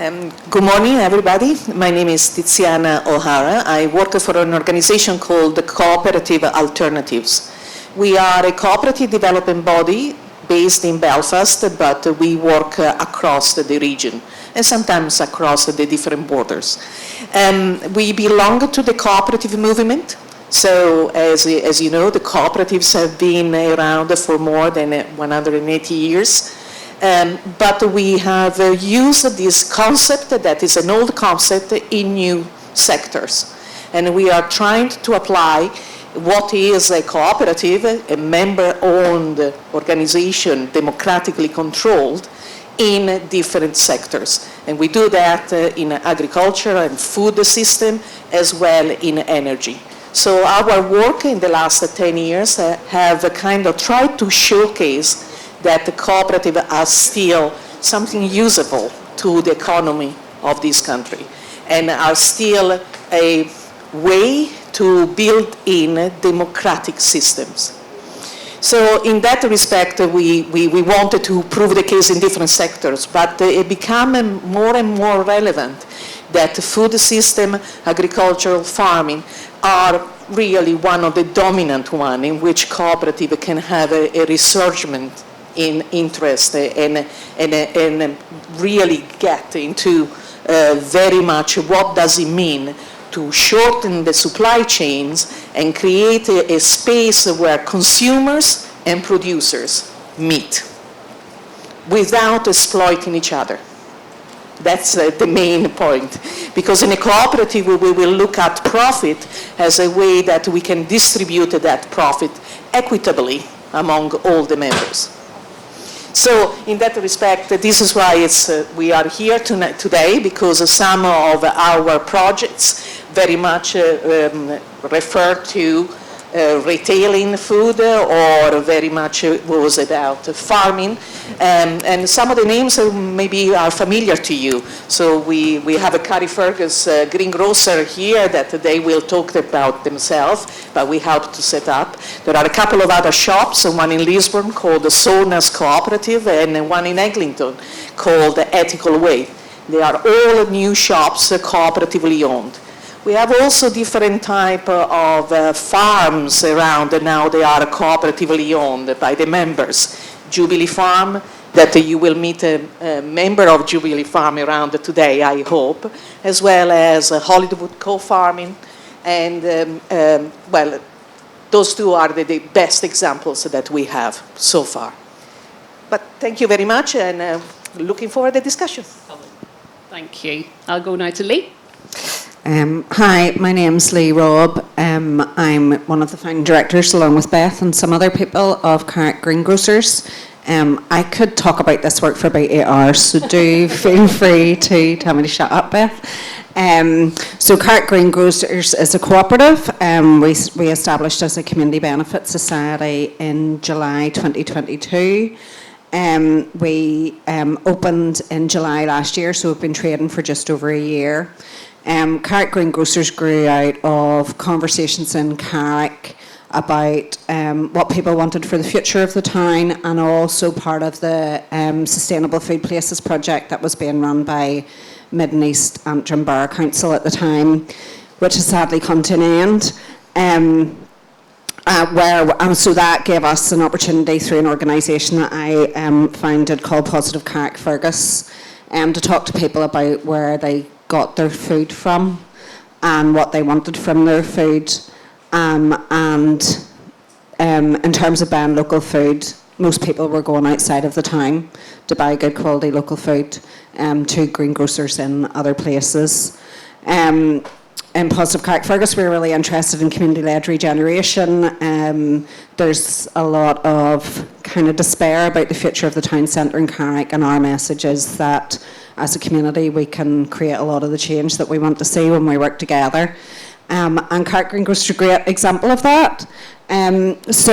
Good morning, everybody. My name is Tiziana O'Hara. I work for an organization called the Cooperative Alternatives. We are a cooperative development body based in Belfast, but we work across the region and sometimes across the different borders. We belong to the cooperative movement. So as you know, the cooperatives have been around for more than 180 years. But we have used this concept that is an old concept in new sectors. And we are trying to apply what is a cooperative, a member-owned organization, democratically controlled, in different sectors. And we do that in agriculture and food system, as well in energy. So our work in the last 10 years have kind of tried to showcase that the cooperative are still something usable to the economy of this country and are still a way to build in democratic systems. So in that respect, we wanted to prove the case in different sectors, but it became more and more relevant that the food system, agricultural farming are really one of the dominant one in which cooperative can have a resurgence in interest and really get into very much what does it mean to shorten the supply chains and create a space where consumers and producers meet without exploiting each other. That's the main point. Because in a cooperative, we will look at profit as a way that we can distribute that profit equitably among all the members. So in that respect, this is why we are here today, because some of our projects very much refer to retailing food or very much was about farming. And some of the names maybe are familiar to you. So we have a Carrick greengrocer here that they will talk about themselves, but we helped to set up. There are a couple of other shops, one in Lisbon called the Sonas Cooperative and one in Eglinton called the Ethical Way. They are all new shops cooperatively owned. We have also different type of farms around, and now they are cooperatively owned by the members. Jubilee Farm, that you will meet a member of Jubilee Farm around today, I hope, as well as Hollywood Co-Farming, and well, those two are the best examples that we have so far. But thank you very much, and looking forward to the discussion. Thank you. I'll go now to Lee. Hi, my name's Robb. I'm one of the founding directors, along with Beth and some other people, of Carrick Greengrocers. I could talk about this work for about 8 hours, so do feel free to tell me to shut up, Beth. So Carrick Greengrocers is a cooperative. We established as a community benefit society in July 2022. We opened in July last year, so we've been trading for just over a year. Carrick Greengrocers grew out of conversations in Carrick about what people wanted for the future of the town, and also part of the Sustainable Food Places project that was being run by Mid and East Antrim Borough Council at the time, which has sadly come to an end. So that gave us an opportunity through an organisation that I founded called Positive Carrick Fergus to talk to people about where they got their food from and what they wanted from their food. And in terms of buying local food, most people were going outside of the town to buy good quality local food to greengrocers in other places. In Positive Carrick Fergus, we're really interested in community-led regeneration. There's a lot of kind of despair about the future of the town centre in Carrick, and our message is that as a community we can create a lot of the change that we want to see when we work together. And Carrick Greengrocers is a great example of that. As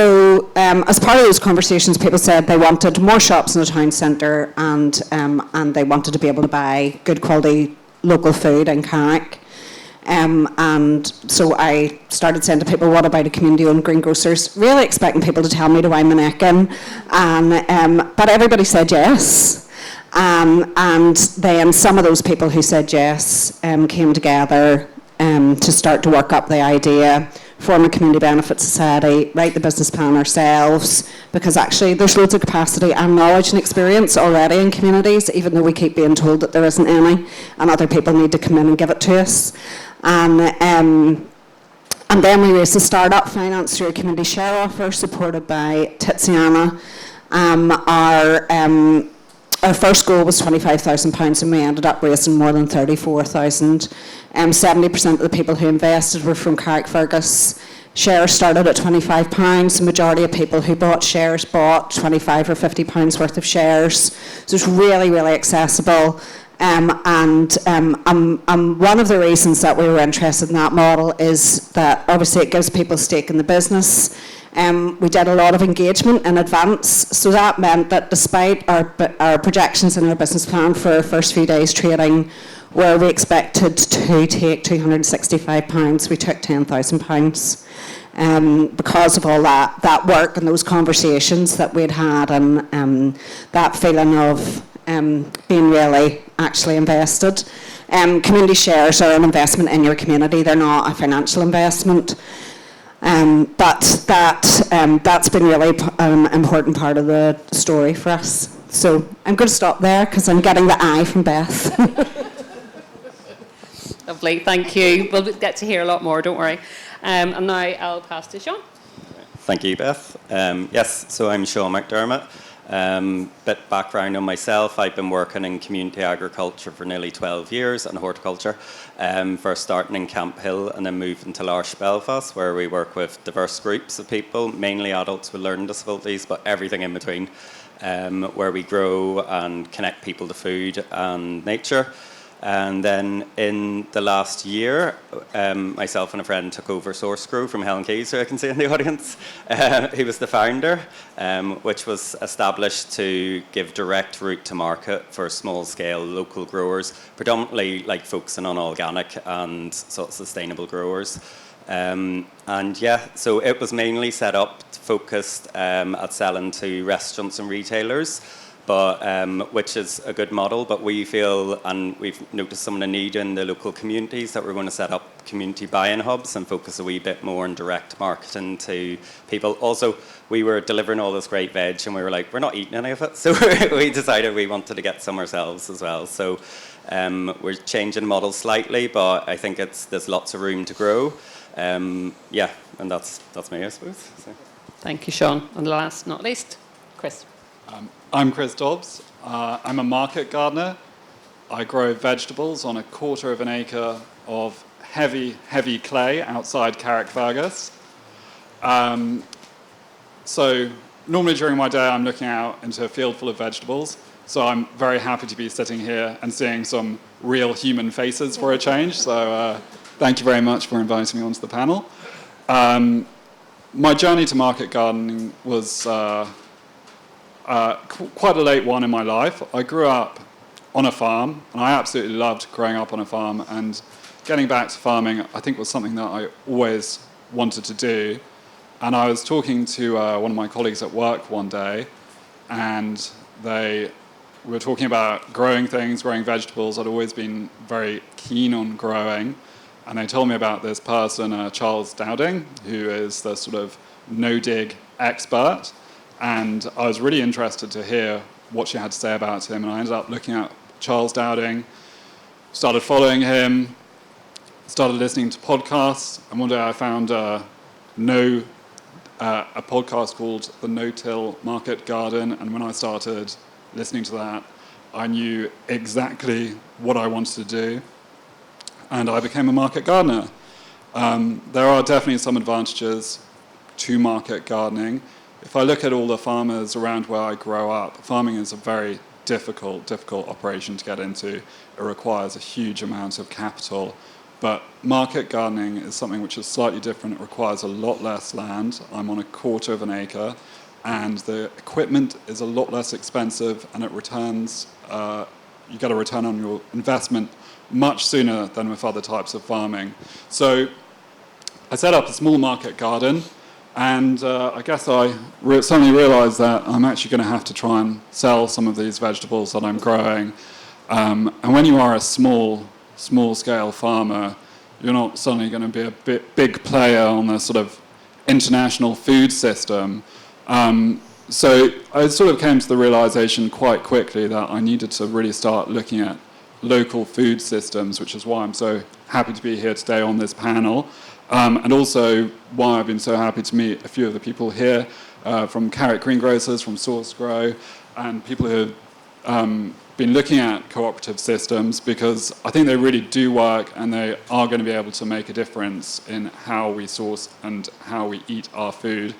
part of those conversations, people said they wanted more shops in the town centre, and they wanted to be able to buy good quality local food in Carrick. And so I started saying to people, what about a community-owned greengrocers? Really expecting people to tell me to wind my neck in. But everybody said yes. And then some of those people who said yes came together to start to work up the idea, form a community benefit society, write the business plan ourselves, because actually there's loads of capacity and knowledge and experience already in communities, even though we keep being told that there isn't any, and other people need to come in and give it to us. And then we raised the startup finance through a community share offer supported by Tiziana. Our first goal was £25,000 and we ended up raising more than 34,000. 70% of the people who invested were from Carrick Fergus. Shares started at £25. The majority of people who bought shares bought £25 or £50 worth of shares. So it's really, really accessible. And one of the reasons that we were interested in that model is that obviously it gives people stake in the business. We did a lot of engagement in advance, so that meant that despite our projections in our business plan for our first few days trading, where we expected to take £265, we took £10,000. Because of all that work and those conversations that we'd had, and that feeling of being really actually invested. Community shares are an investment in your community, they're not a financial investment. But that's been really an important part of the story for us. So I'm going to stop there because I'm getting the eye from Beth. Lovely, thank you. We'll get to hear a lot more, don't worry. And now I'll pass to Sean. Thank you, Beth. Yes, so I'm Sean McDermott. Bit background on myself. I've been working in community agriculture for nearly 12 years and horticulture. First starting in Camp Hill and then moved into Larsh, Belfast, where we work with diverse groups of people, mainly adults with learning disabilities, but everything in between, where we grow and connect people to food and nature. And then in the last year, myself and a friend took over Source Grow from Helen Keys, who I can see in the audience. He was the founder, which was established to give direct route to market for small-scale local growers, predominantly like focusing on organic and sort of sustainable growers. And yeah, so it was mainly set up focused at selling to restaurants and retailers, but which is a good model, but we feel, and we've noticed some of the need in the local communities, that we're going to set up community buy-in hubs and focus a wee bit more on direct marketing to people. Also, we were delivering all this great veg and we were like, we're not eating any of it, so we decided we wanted to get some ourselves as well. So we're changing the model slightly, but I think there's lots of room to grow. Yeah, and that's me, I suppose. So. Thank you, Sean. And last not least, Chris. I'm Chris Dobbs. I'm a market gardener. I grow vegetables on 1/4 of an acre of heavy clay outside Carrick Fergus. So normally during my day I'm looking out into a field full of vegetables. So I'm very happy to be sitting here and seeing some real human faces for a change. So thank you very much for inviting me onto the panel. My journey to market gardening was quite a late one in my life. I grew up on a farm, and I absolutely loved growing up on a farm, and getting back to farming, I think, was something that I always wanted to do. And I was talking to one of my colleagues at work one day, and they were talking about growing things, growing vegetables. I'd always been very keen on growing, and they told me about this person, Charles Dowding, who is the sort of no-dig expert. And I was really interested to hear what she had to say about him. And I ended up looking at Charles Dowding, started following him, started listening to podcasts. And one day I found a podcast called The No-Till Market Garden. And when I started listening to that, I knew exactly what I wanted to do. And I became a market gardener. There are definitely some advantages to market gardening. If I look at all the farmers around where I grow up, farming is a very difficult operation to get into. It requires a huge amount of capital. But market gardening is something which is slightly different. It requires a lot less land. I'm on 1/4 of an acre, and the equipment is a lot less expensive, and it returns, you get a return on your investment much sooner than with other types of farming. So I set up a small market garden, And I guess I suddenly realised that I'm actually going to have to try and sell some of these vegetables that I'm growing. And when you are a small-scale farmer, you're not suddenly going to be a big player on the sort of international food system. So I sort of came to the realisation quite quickly that I needed to really start looking at local food systems, which is why I'm so happy to be here today on this panel. And also why I've been so happy to meet a few of the people here from Carrick Greengrocers, from Source Grow, and people who have been looking at cooperative systems, because I think they really do work and they are going to be able to make a difference in how we source and how we eat our food.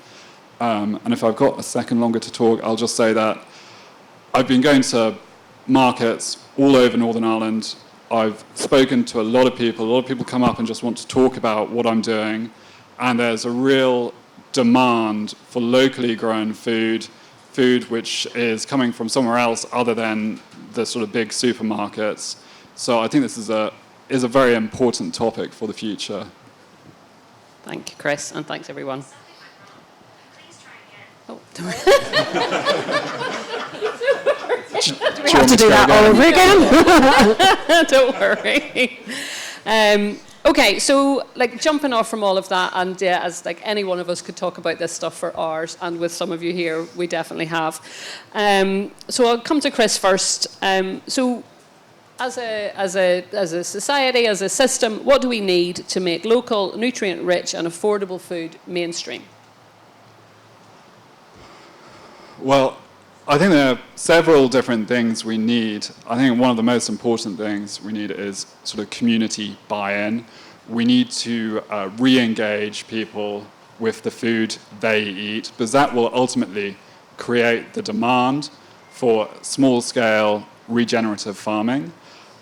And if I've got a second longer to talk, I'll just say that I've been going to markets all over Northern Ireland. I've spoken to a lot of people. A lot of people come up and just want to talk about what I'm doing. And there's a real demand for locally grown food which is coming from somewhere else other than the sort of big supermarkets. So I think this is a very important topic for the future. Thank you, Chris, and thanks, everyone. Oh, Do we have to do that all over again? Don't worry. Okay, so jumping off from all of that, and as any one of us could talk about this stuff for hours, and with some of you here, we definitely have. So I'll come to Chris first. So as a society, as a system, what do we need to make local, nutrient-rich, and affordable food mainstream? Well, I think there are several different things we need. I think one of the most important things we need is sort of community buy-in. We need to re-engage people with the food they eat, because that will ultimately create the demand for small-scale regenerative farming.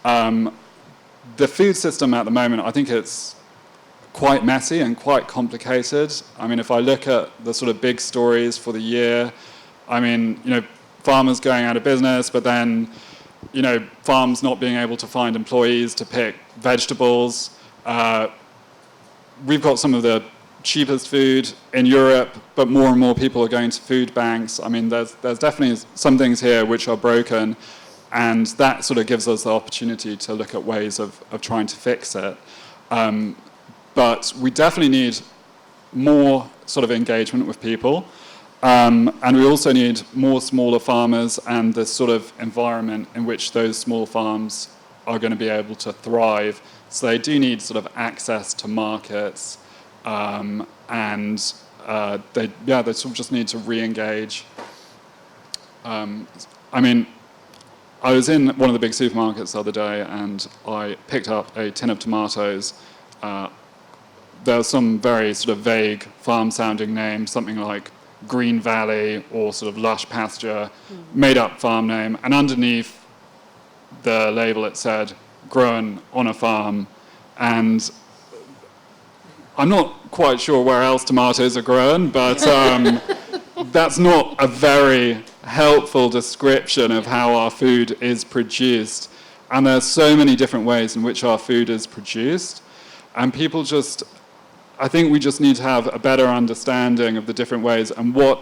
The food system at the moment, I think it's quite messy and quite complicated. I mean, if I look at the sort of big stories for the year, I mean, farmers going out of business, but then, farms not being able to find employees to pick vegetables. We've got some of the cheapest food in Europe, but more and more people are going to food banks. I mean, there's definitely some things here which are broken, and that sort of gives us the opportunity to look at ways of trying to fix it. But we definitely need more sort of engagement with people. And we also need more smaller farmers and the sort of environment in which those small farms are going to be able to thrive. So they do need sort of access to markets, and they sort of just need to re-engage. I mean, I was in one of the big supermarkets the other day and I picked up a tin of tomatoes. There are some very sort of vague farm-sounding names, something like Green Valley or sort of Lush Pasture, made-up farm name, and underneath the label it said, grown on a farm. And I'm not quite sure where else tomatoes are grown, but that's not a very helpful description of how our food is produced. And there's so many different ways in which our food is produced. And people I think we just need to have a better understanding of the different ways and what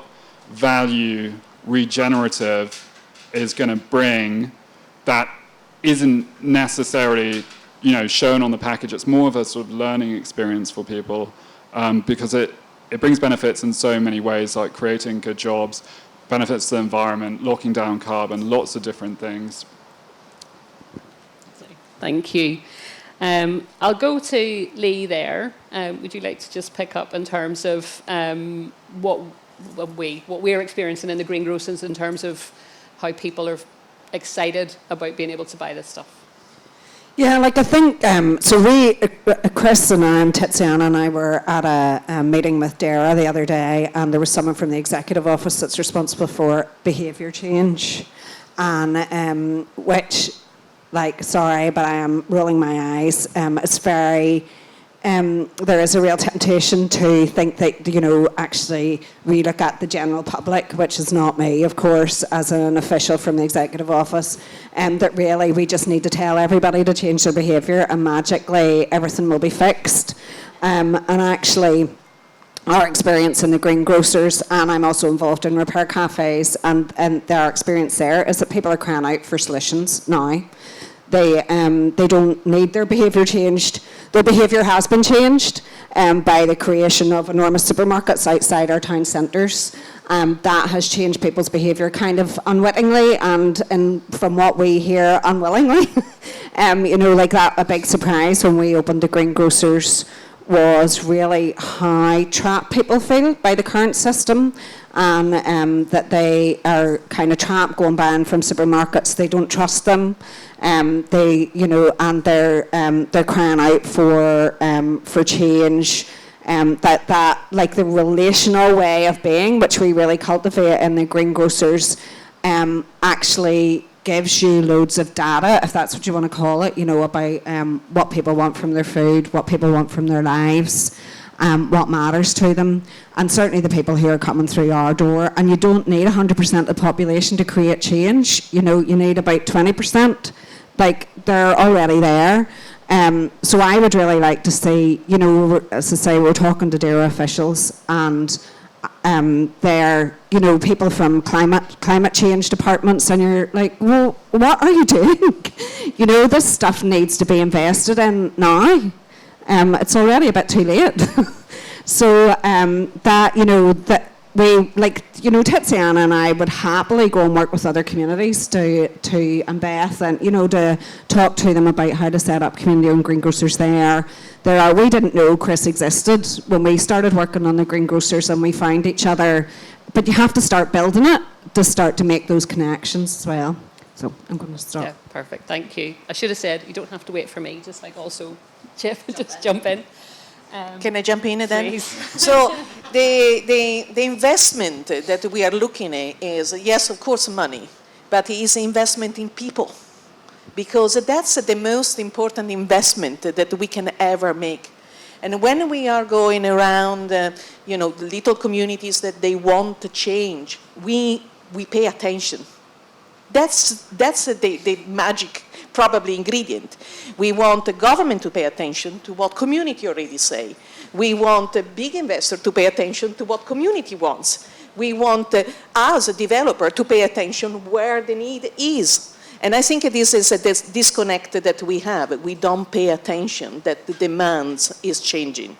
value regenerative is going to bring that isn't necessarily, shown on the package. It's more of a sort of learning experience for people, because it brings benefits in so many ways, like creating good jobs, benefits to the environment, locking down carbon, lots of different things. Thank you. I'll go to Lee there. Would you like to just pick up in terms of what we're experiencing in the greengrocers in terms of how people are excited about being able to buy this stuff? Yeah, I think, so Chris and I and Tiziana and I were at a meeting with DARA the other day, and there was someone from the executive office that's responsible for behaviour change, and which, sorry, but I am rolling my eyes. It's very, there is a real temptation to think that, actually we look at the general public, which is not me, of course, as an official from the executive office, and that really we just need to tell everybody to change their behaviour and magically everything will be fixed. And actually, our experience in the Greengrocers, and I'm also involved in repair cafes, and their experience there is that people are crying out for solutions now. They don't need their behaviour changed. Their behaviour has been changed by the creation of enormous supermarkets outside our town centres. That has changed people's behaviour kind of unwittingly and from what we hear, unwillingly. Like that, a big surprise when we opened the Greengrocers was really how trapped people feel by the current system, and that they are kind of trapped going buying from supermarkets. They don't trust them. And they're crying out for change. That like the relational way of being, which we really cultivate in the Greengrocers, actually gives you loads of data, if that's what you want to call it, about what people want from their food, what people want from their lives, what matters to them, and certainly the people who are coming through our door. And you don't need 100% of the population to create change. You need about 20%. Like, they're already there. So I would really like to see, as I say, we're talking to DAERA officials, and they're, people from climate change departments, and you're like, well, what are you doing? This stuff needs to be invested in now. It's already a bit too late. So that we, Tiziana and I would happily go and work with other communities and Beth, and to talk to them about how to set up community-owned greengrocers there. We didn't know Chris existed when we started working on the Greengrocers, and we found each other. But you have to start building it to start to make those connections as well. So I'm going to stop. Yeah, perfect. Thank you. I should have said you don't have to wait for me. Just also, Jeff, just jump in. Can I jump in then? Please. So the investment that we are looking at is, yes, of course, money, but it is investment in people, because that's the most important investment that we can ever make. And when we are going around, the little communities that they want to change, we pay attention. That's the magic, probably, ingredient. We want the government to pay attention to what community already say. We want a big investor to pay attention to what community wants. We want us, a developer, to pay attention where the need is. And I think this is a disconnect that we have. We don't pay attention that the demands is changing.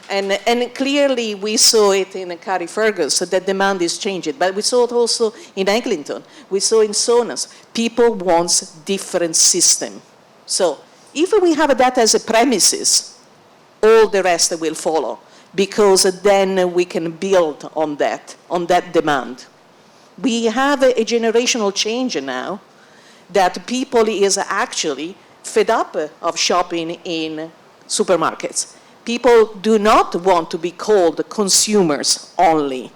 And clearly we saw it in Carrick-Fergus, that demand is changing. But we saw it also in Eglinton. We saw in Sonas. People want different system. So if we have that as a premises, all the rest will follow, because then we can build on that demand. We have a generational change now, that people is actually fed up of shopping in supermarkets. People do not want to be called consumers only.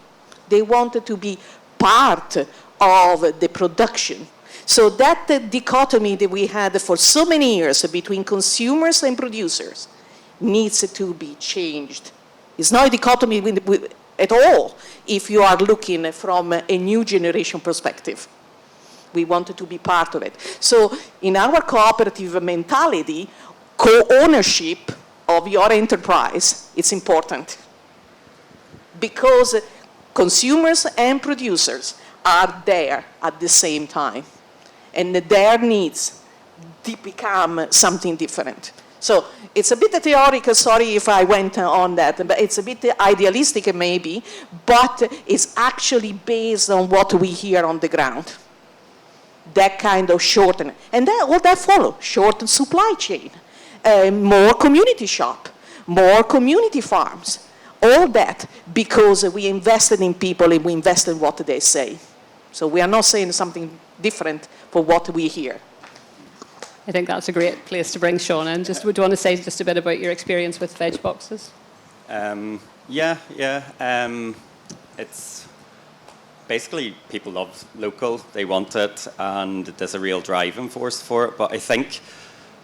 They want to be part of the production. So that dichotomy that we had for so many years between consumers and producers needs to be changed. It's not a dichotomy at all if you are looking from a new generation perspective. We wanted to be part of it. So in our cooperative mentality, co-ownership of your enterprise, it's important. Because consumers and producers are there at the same time. And their needs become something different. So it's a bit theoretical, sorry if I went on that, but it's a bit idealistic maybe, but it's actually based on what we hear on the ground. That kind of shorten, and all that follow, shortened supply chain, more community shop, more community farms, all that because we invested in people and we invested in what they say. So we are not saying something different for what we hear. I think that's a great place to bring Sean in. Just would you want to say just a bit about your experience with veg boxes? It's basically people love local, they want it, and there's a real driving force for it. But I think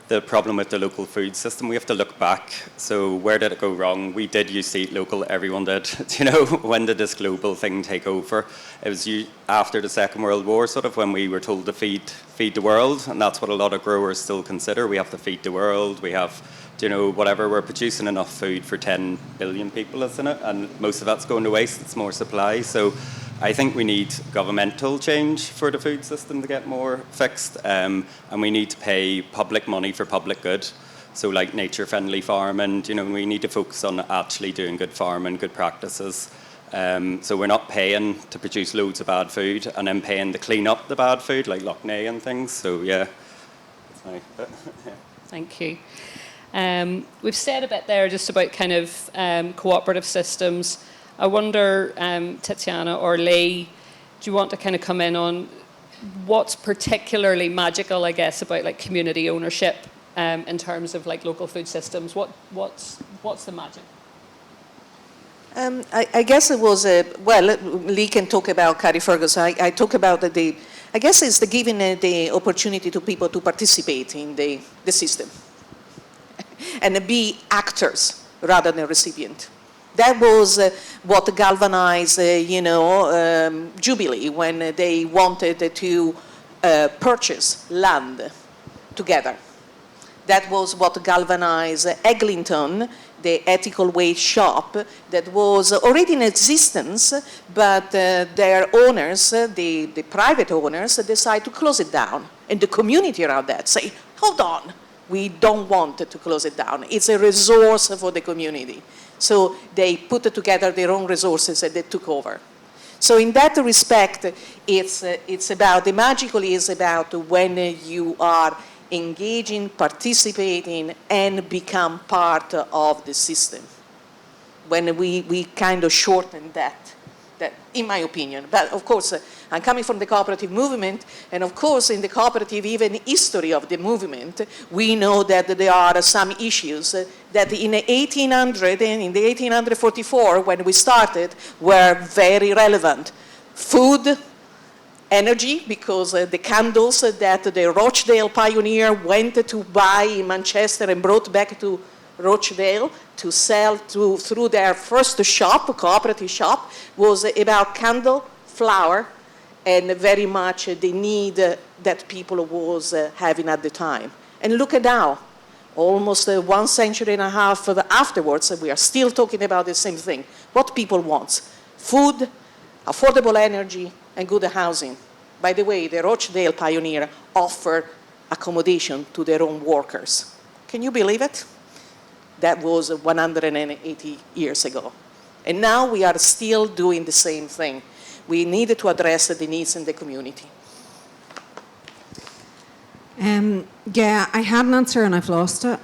the problem with the local food system, we have to look back. So where did it go wrong? We did used to eat local, everyone did. When did this global thing take over? It was after the Second World War, sort of, when we were told to feed the world, and that's what a lot of growers still consider. We have to feed the world, we have whatever, we're producing enough food for 10 billion people, isn't it? And most of that's going to waste. It's more supply. So I think we need governmental change for the food system to get more fixed. And we need to pay public money for public good. So like nature-friendly farming, we need to focus on actually doing good farming, good practices. So we're not paying to produce loads of bad food and then paying to clean up the bad food, like Loch Ness and things. So yeah, that's my bit. Thank you. We've said a bit there just about kind of cooperative systems. I wonder, Tiziana or Lee, do you want to kind of come in on what's particularly magical, I guess, about like community ownership in terms of like local food systems? What's the magic? I guess it was, Lee can talk about Carrick Fergus. I talk about I guess it's giving the opportunity to people to participate in the system and be actors rather than recipient. That was what galvanized, Jubilee when they wanted to purchase land together. That was what galvanized Eglinton, the ethical waste shop that was already in existence, but their owners, the private owners, decide to close it down. And the community around that say, hold on, we don't want to close it down. It's a resource for the community. So they put together their own resources and they took over. So in that respect, it's about, the magical is about when you are engaging, participating, and become part of the system. When we kind of shorten that, in my opinion. But of course, I'm coming from the cooperative movement, and of course, in the cooperative, even history of the movement, we know that there are some issues that in the 1800 and in the 1844, when we started, were very relevant. Food, energy, because the candles that the Rochdale pioneer went to buy in Manchester and brought back to Rochdale to sell through their first shop, cooperative shop, was about candle, flour, and very much the need that people was having at the time. And look at now, almost 1.5 centuries afterwards, we are still talking about the same thing. What people want: food, affordable energy, and good housing. By the way, the Rochdale pioneer offered accommodation to their own workers. Can you believe it? That was 180 years ago. And now we are still doing the same thing. We need to address the needs in the community. Yeah, I had an answer and I've lost it.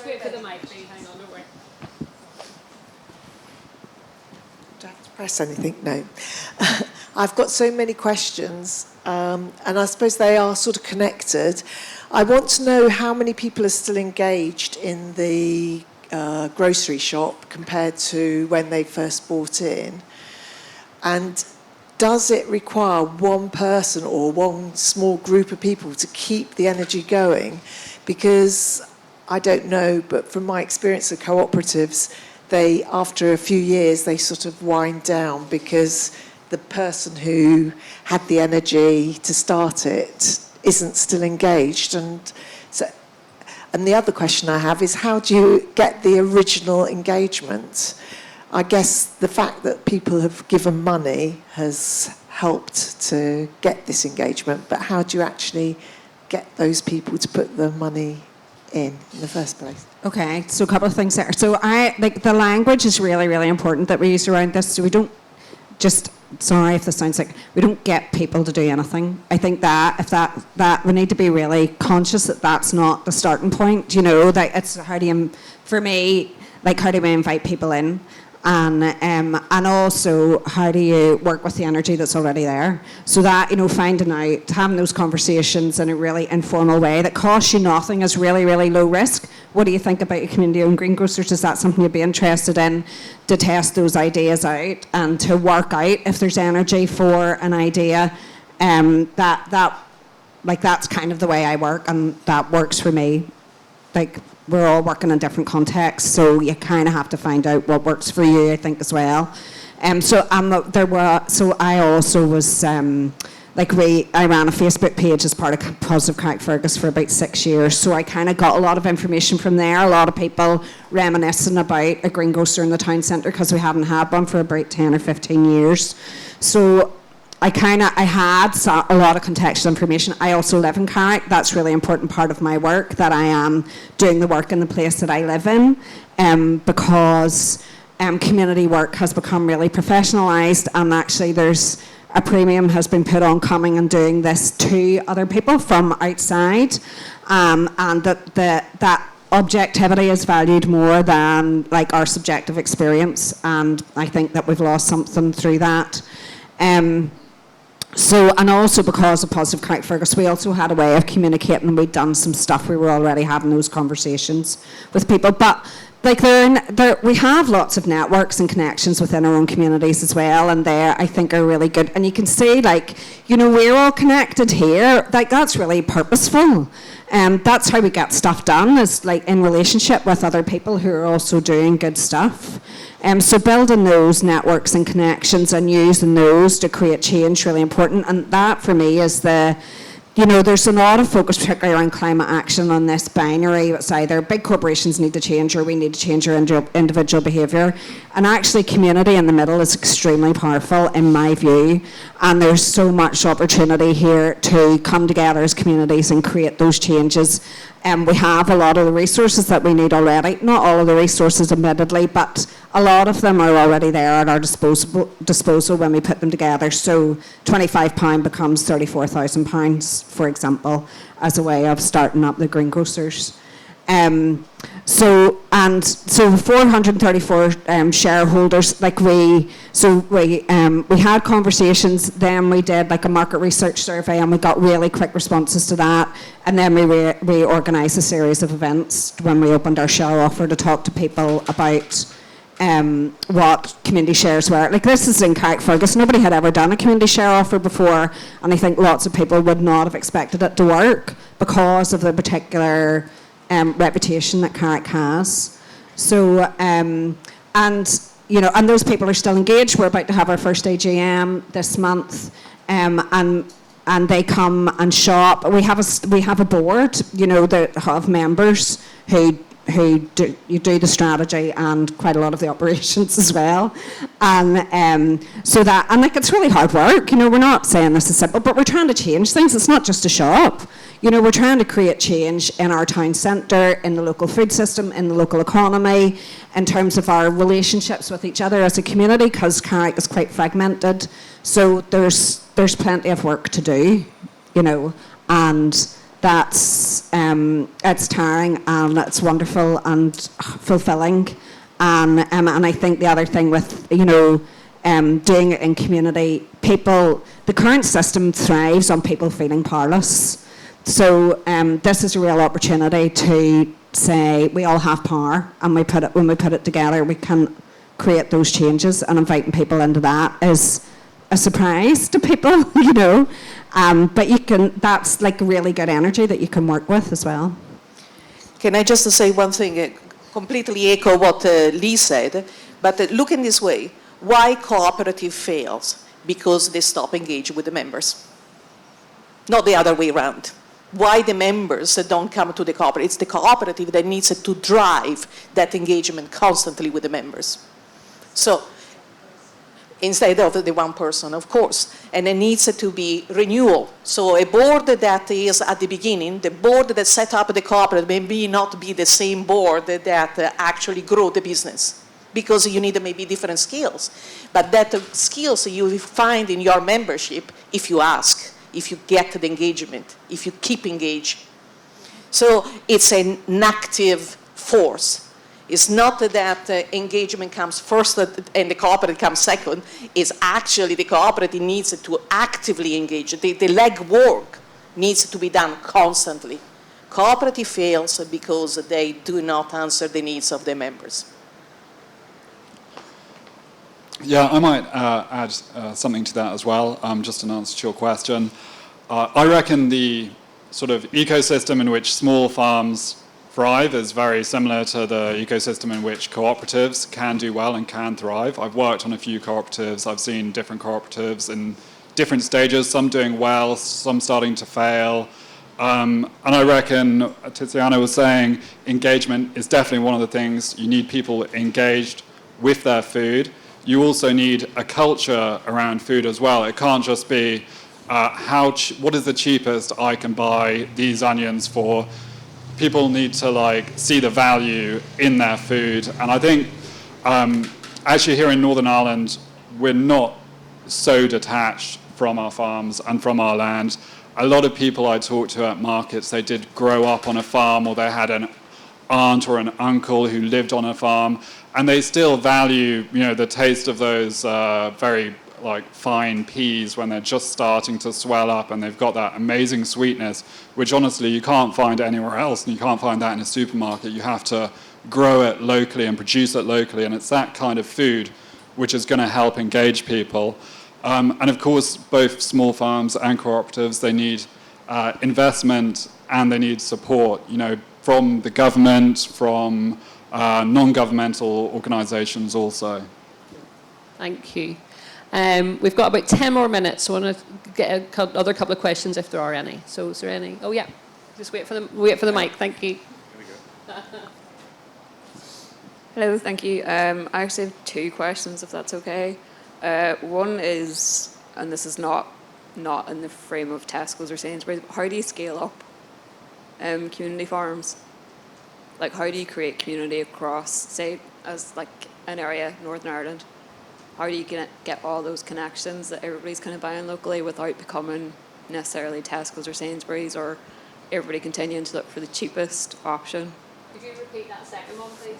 Wait for the mic, please. Hang on, don't worry. Do I have to press anything? No. I've got so many questions, and I suppose they are sort of connected. I want to know how many people are still engaged in the grocery shop compared to when they first bought in. And does it require one person or one small group of people to keep the energy going? Because I don't know, but from my experience of cooperatives, they, after a few years, they sort of wind down because the person who had the energy to start it isn't still engaged. And the other question I have is, how do you get the original engagement? I guess the fact that people have given money has helped to get this engagement, but how do you actually get those people to put the money in the first place? Okay, so a couple of things there. So the language is really, really important that we use around this. So we don't just, sorry if this sounds like, we don't get people to do anything. I think that we need to be really conscious that that's not the starting point, that it's how do you, for me, like how do we invite people in? And also how do you work with the energy that's already there, so that finding out, having those conversations in a really informal way that costs you nothing is really, really low risk. What do you think about your community-owned greengrocers? Is that something you'd be interested in, to test those ideas out and to work out if there's energy for an idea? That's kind of the way I work, and that works for me. We're all working in different contexts, so you kind of have to find out what works for you, I think, as well. So I also was I ran a Facebook page as part of Positive Carrickfergus for about 6 years, so I kind of got a lot of information from there. A lot of people reminiscing about a greengrocer in the town centre because we hadn't had one for about 10 or 15 years. So I had a lot of contextual information. I also live in Carrick. That's a really important part of my work, that I am doing the work in the place that I live in, because community work has become really professionalised, and actually there's a premium has been put on coming and doing this to other people from outside, and that objectivity is valued more than like our subjective experience, and I think that we've lost something through that. So, and also because of Positive Carrickfergus, we also had a way of communicating, and we'd done some stuff. We were already having those conversations with people, but like we have lots of networks and connections within our own communities as well, and they, I think, are really good. And you can see, like, you know, we're all connected here. Like, that's really purposeful. That's how we get stuff done, is like in relationship with other people who are also doing good stuff. So building those networks and connections and using those to create change, really important. And that for me is there's a lot of focus, particularly around climate action, on this binary. It's either big corporations need to change or we need to change our individual behaviour. And actually community in the middle is extremely powerful in my view. And there's so much opportunity here to come together as communities and create those changes. We have a lot of the resources that we need already. Not all of the resources, admittedly, but a lot of them are already there at our disposal when we put them together. So £25 becomes £34,000, for example, as a way of starting up the Greengrocers. So 434 shareholders. We had conversations. Then we did like a market research survey, and we got really quick responses to that. And then we organised a series of events when we opened our share offer to talk to people about what community shares were. Like, this is in Carrickfergus. Nobody had ever done a community share offer before, and I think lots of people would not have expected it to work because of the particular reputation that Carrick has. So, and those people are still engaged. We're about to have our first AGM this month, and they come and shop. We have a board, that have members who do the strategy and quite a lot of the operations as well, and it's really hard work. We're not saying this is simple, but we're trying to change things. It's not just a shop. We're trying to create change in our town centre, in the local food system, in the local economy, in terms of our relationships with each other as a community, because Carrick is quite fragmented. So there's plenty of work to do, and that's it's tiring and it's wonderful and fulfilling. And I think the other thing with doing it in community, the current system thrives on people feeling powerless. So this is a real opportunity to say we all have power, and when we put it together, we can create those changes. And inviting people into that is a surprise to people, but that's like really good energy that you can work with as well. Can I just say one thing, completely echo what Lee said, but look in this way. Why Cooperative fails? Because they stop engaging with the members. Not the other way around. Why the members don't come to the cooperative? It's the cooperative that needs to drive that engagement constantly with the members. So, instead of the one person, of course. And it needs to be renewal. So a board that is at the beginning, the board that set up the cooperative may not be the same board that actually grow the business, because you need maybe different skills. But that skills you find in your membership if you ask, if you get the engagement, if you keep engaged. So it's an active force. It's not that engagement comes first and the cooperative comes second. It's actually the cooperative needs to actively engage. The legwork needs to be done constantly. Cooperative fails because they do not answer the needs of their members. Yeah, I might add something to that as well, just in answer to your question. I reckon the sort of ecosystem in which small farms thrive is very similar to the ecosystem in which cooperatives can do well and can thrive. I've worked on a few cooperatives. I've seen different cooperatives in different stages, some doing well, some starting to fail. And I reckon, Tiziana was saying, engagement is definitely one of the things. You need people engaged with their food. You also need a culture around food as well. It can't just be, what is the cheapest I can buy these onions for? People need to see the value in their food. And I think actually here in Northern Ireland, we're not so detached from our farms and from our land. A lot of people I talked to at markets, they did grow up on a farm, or they had an aunt or an uncle who lived on a farm, and they still value, the taste of those very fine peas when they're just starting to swell up, and they've got that amazing sweetness, which honestly you can't find anywhere else, and you can't find that in a supermarket. You have to grow it locally and produce it locally, and it's that kind of food which is going to help engage people. And of course, both small farms and cooperatives, they need investment and they need support, from the government, from non-governmental organisations also. Thank you. We've got about 10 more minutes, so I want to get another couple of questions if there are any. So is there any? Oh yeah, just wait for the mic. Thank you. Hello, thank you. I actually have two questions, if that's okay. One is, and this is not in the frame of Tesco's or Sainsbury's, but how do you scale up community farms? How do you create community across, say, as an area, Northern Ireland? How do you get all those connections that everybody's kind of buying locally without becoming necessarily Tesco's or Sainsbury's, or everybody continuing to look for the cheapest option? Could you repeat that second one, please?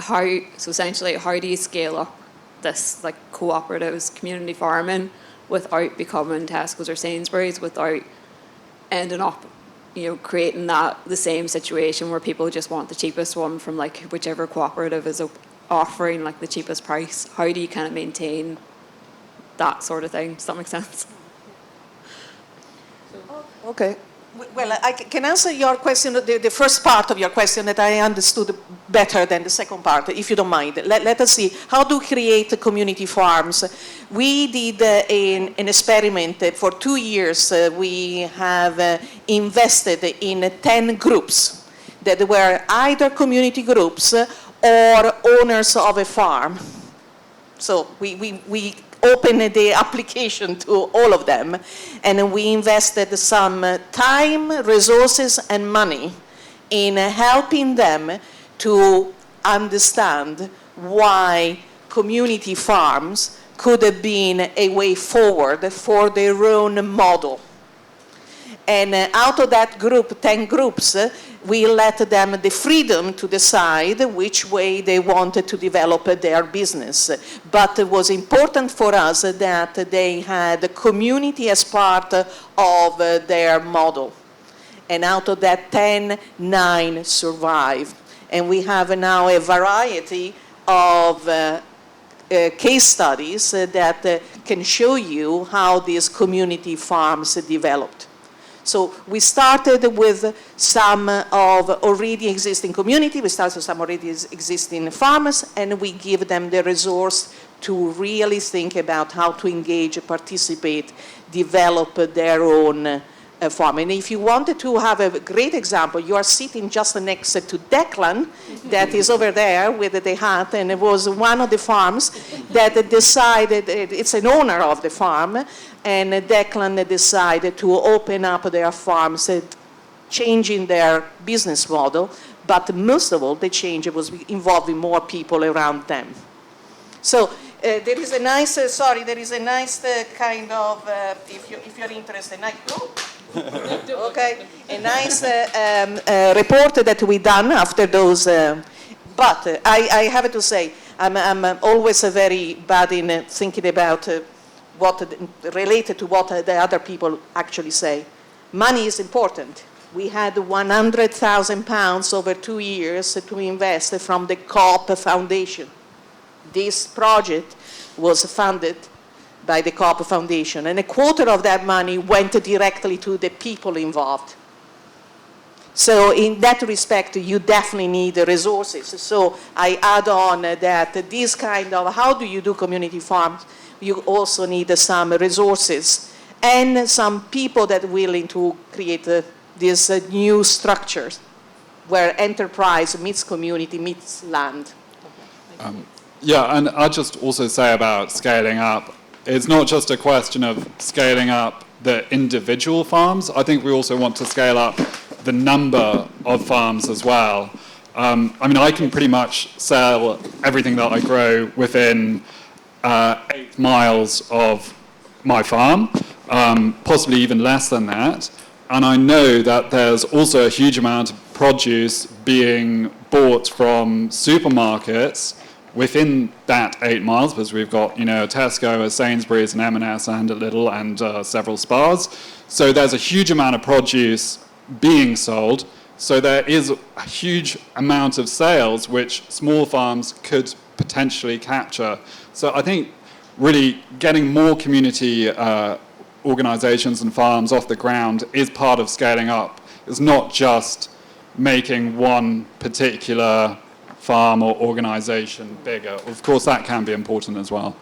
Sorry. So essentially, how do you scale up this cooperatives, community farming, without becoming Tesco's or Sainsbury's, without ending up, creating the same situation where people just want the cheapest one from whichever cooperative is offering the cheapest price? How do you kind of maintain that sort of thing? Does that make sense? Okay. Well, I can answer your question, the first part of your question that I understood better than the second part, if you don't mind. Let us see. How do we create community farms? We did an experiment for 2 years. We have invested in 10 groups that were either community groups or owners of a farm. So we opened the application to all of them, and we invested some time, resources, and money in helping them to understand why community farms could have been a way forward for their own model. And out of that group, 10 groups, we let them the freedom to decide which way they wanted to develop their business. But it was important for us that they had the community as part of their model. And out of that 10, 9 survived. And we have now a variety of case studies that can show you how these community farms developed. So we started with some of already existing community, we started with some already existing farmers, and we give them the resource to really think about how to engage, participate, develop their own farm. And if you wanted to have a great example, you are sitting just next to Declan, that is over there with the hat, and it was one of the farms that decided, it's an owner of the farm, and Declan decided to open up their farms, changing their business model, but most of all, the change was involving more people around them. So there is a nice, kind of, if you're interested, okay, a nice report that we done after those, but I have to say, I'm always very bad in thinking about what related to what the other people actually say. Money is important. We had £100,000 over 2 years to invest from the COP Foundation. This project was funded by the COP Foundation, and a quarter of that money went directly to the people involved. So in that respect, you definitely need the resources. So I add on that this kind of, how do you do community farms? You also need some resources and some people that are willing to create these new structures where enterprise meets community, meets land. Yeah, and I'll just also say about scaling up, it's not just a question of scaling up the individual farms. I think we also want to scale up the number of farms as well. I mean, I can pretty much sell everything that I grow within 8 miles of my farm, possibly even less than that. And I know that there's also a huge amount of produce being bought from supermarkets within that 8 miles, because we've got, you know, a Tesco, a Sainsbury's, an M&S, and a Lidl, and several Spars. So there's a huge amount of produce being sold. So there is a huge amount of sales which small farms could potentially capture. So I think really getting more community organisations and farms off the ground is part of scaling up. It's not just making one particular farm or organisation bigger. Of course, that can be important as well.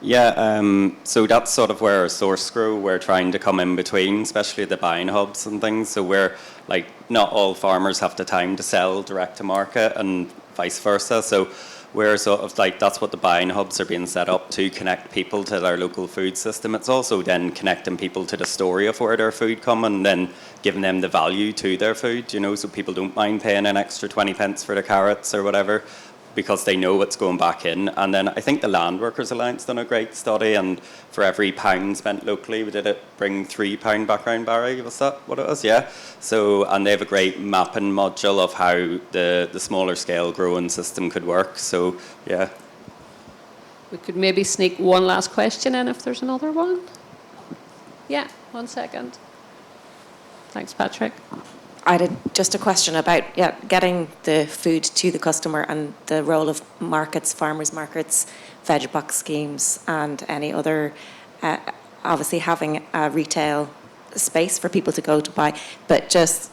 Yeah, so that's sort of where Source Grow, we're trying to come in between, especially the buying hubs and things. So we're like, not all farmers have the time to sell direct to market and vice versa. So we're sort of like, that's what the buying hubs are being set up to connect people to their local food system. It's also then connecting people to the story of where their food come and then giving them the value to their food, you know, so people don't mind paying an extra 20 pence for the carrots or whatever, because they know what's going back in. And then I think the Land Workers Alliance done a great study, and for every pound spent locally, did it bring £3 back round Barry? Was that what it was? Yeah. So, and they have a great mapping module of how the smaller scale growing system could work. So, yeah. We could maybe sneak one last question in if there's another one. Yeah, 1 second. Thanks, Patrick. I had just a question about getting the food to the customer and the role of markets, farmers markets, veg box schemes, and any other, obviously having a retail space for people to go to buy, but just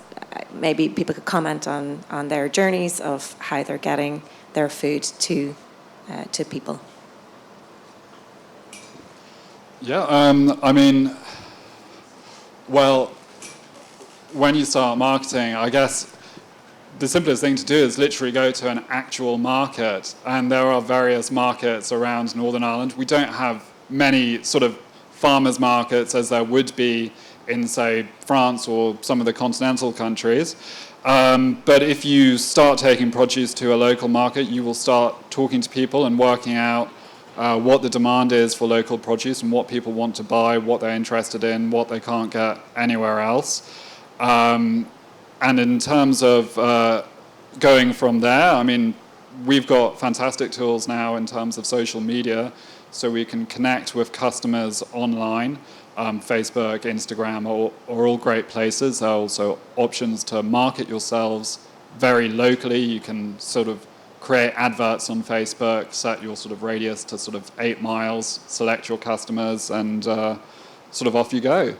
maybe people could comment on their journeys of how they're getting their food to people. Yeah, I mean, well, when you start marketing, I guess the simplest thing to do is literally go to an actual market. And there are various markets around Northern Ireland. We don't have many sort of farmers markets as there would be in, say, France or some of the continental countries. But if you start taking produce to a local market, you will start talking to people and working out what the demand is for local produce and what people want to buy, what they're interested in, what they can't get anywhere else. And in terms of going from there, I mean, we've got fantastic tools now in terms of social media, so we can connect with customers online. Facebook, Instagram are all great places. There are also options to market yourselves very locally. You can sort of create adverts on Facebook, set your sort of radius to sort of 8 miles, select your customers, and sort of off you go.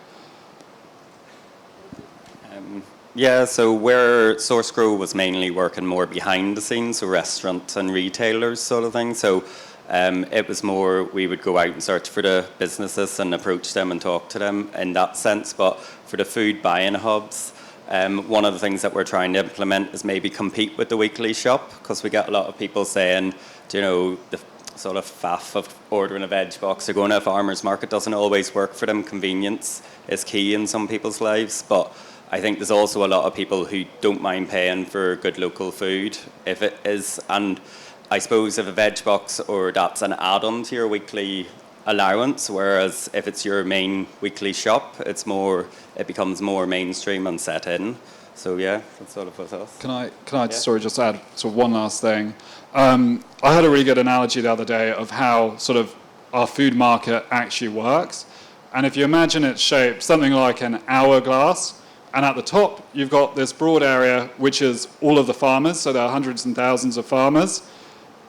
Yeah, so where Source Grow was mainly working more behind the scenes, so restaurants and retailers sort of thing. So it was more, we would go out and search for the businesses and approach them and talk to them in that sense. But for the food buying hubs, one of the things that we're trying to implement is maybe compete with the weekly shop, because we get a lot of people saying, you know, the sort of faff of ordering a veg box or going to a farmer's market doesn't always work for them. Convenience is key in some people's lives, but I think there's also a lot of people who don't mind paying for good local food if it is, and I suppose if a veg box or that's an add-on to your weekly allowance, whereas if it's your main weekly shop, it becomes more mainstream and set in. So yeah, that's sort of with us. Can I just add sort of one last thing? I had a really good analogy the other day of how sort of our food market actually works, and if you imagine it's shaped something like an hourglass. And at the top, you've got this broad area, which is all of the farmers, so there are hundreds and thousands of farmers.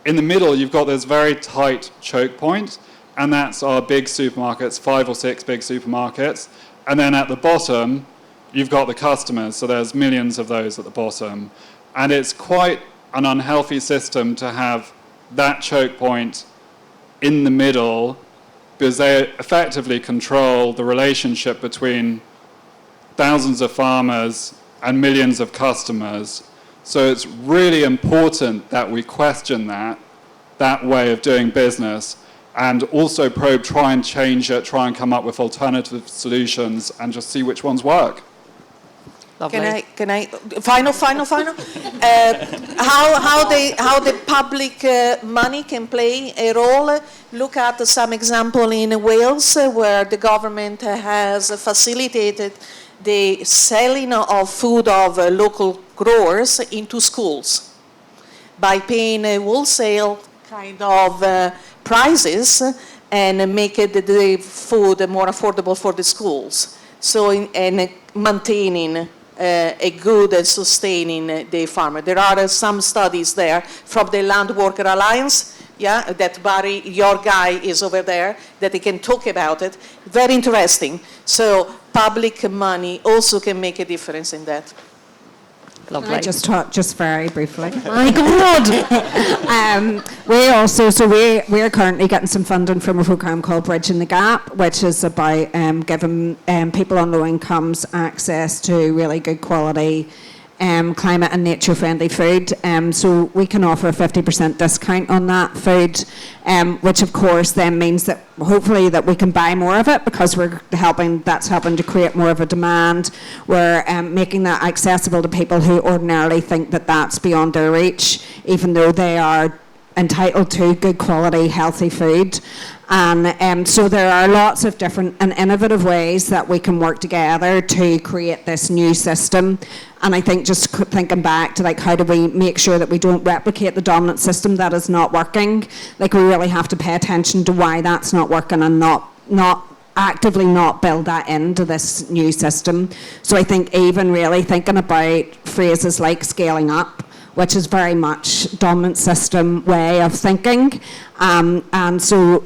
In the middle, you've got this very tight choke point, and that's our big supermarkets, 5 or 6 big supermarkets. And then at the bottom, you've got the customers, so there's millions of those at the bottom. And it's quite an unhealthy system to have that choke point in the middle, because they effectively control the relationship between thousands of farmers and millions of customers. So it's really important that we question that way of doing business, and also try and change it, try and come up with alternative solutions, and just see which ones work. Lovely. Can I final? How the public money can play a role? Look at some example in Wales where the government has facilitated the selling of food of local growers into schools by paying a wholesale kind of prices and make it the food more affordable for the schools. So and maintaining a good and sustaining the farmer. There are some studies there from the Land Worker Alliance, that Barry, your guy, is over there, that he can talk about it. Very interesting. So public money also can make a difference in that. Lovely. I just talk just very briefly. My God! We're currently getting some funding from a programme called Bridging the Gap, which is about giving people on low incomes access to really good quality climate and nature friendly food. So we can offer a 50% discount on that food, which of course then means that hopefully that we can buy more of it, because that's helping to create more of a demand. We're making that accessible to people who ordinarily think that that's beyond their reach, even though they are entitled to good quality healthy food. And so there are lots of different and innovative ways that we can work together to create this new system. And I think just thinking back to how do we make sure that we don't replicate the dominant system that is not working. We really have to pay attention to why that's not working and not actively not build that into this new system. So I think even really thinking about phrases like scaling up, which is very much dominant system way of thinking. And so,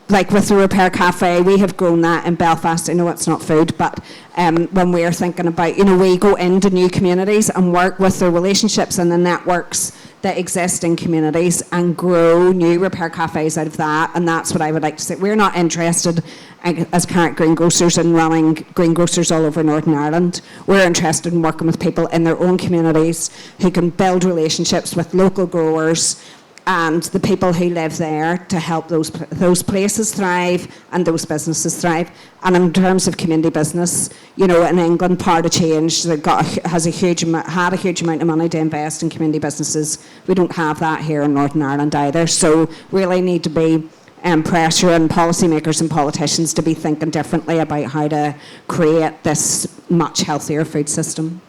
with the Repair Cafe, we have grown that in Belfast. I know it's not food, but when we're thinking about, we go into new communities and work with the relationships and the networks that exist in communities and grow new repair cafes out of that. And that's what I would like to say. We're not interested as Carrick Greengrocers in running greengrocers all over Northern Ireland. We're interested in working with people in their own communities who can build relationships with local growers and the people who live there to help those places thrive and those businesses thrive. And in terms of community business, in England, Part of Change had a huge amount of money to invest in community businesses. We don't have that here in Northern Ireland either. So really need to be pressuring policymakers and politicians to be thinking differently about how to create this much healthier food system.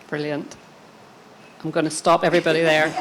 Brilliant. I'm going to stop everybody there.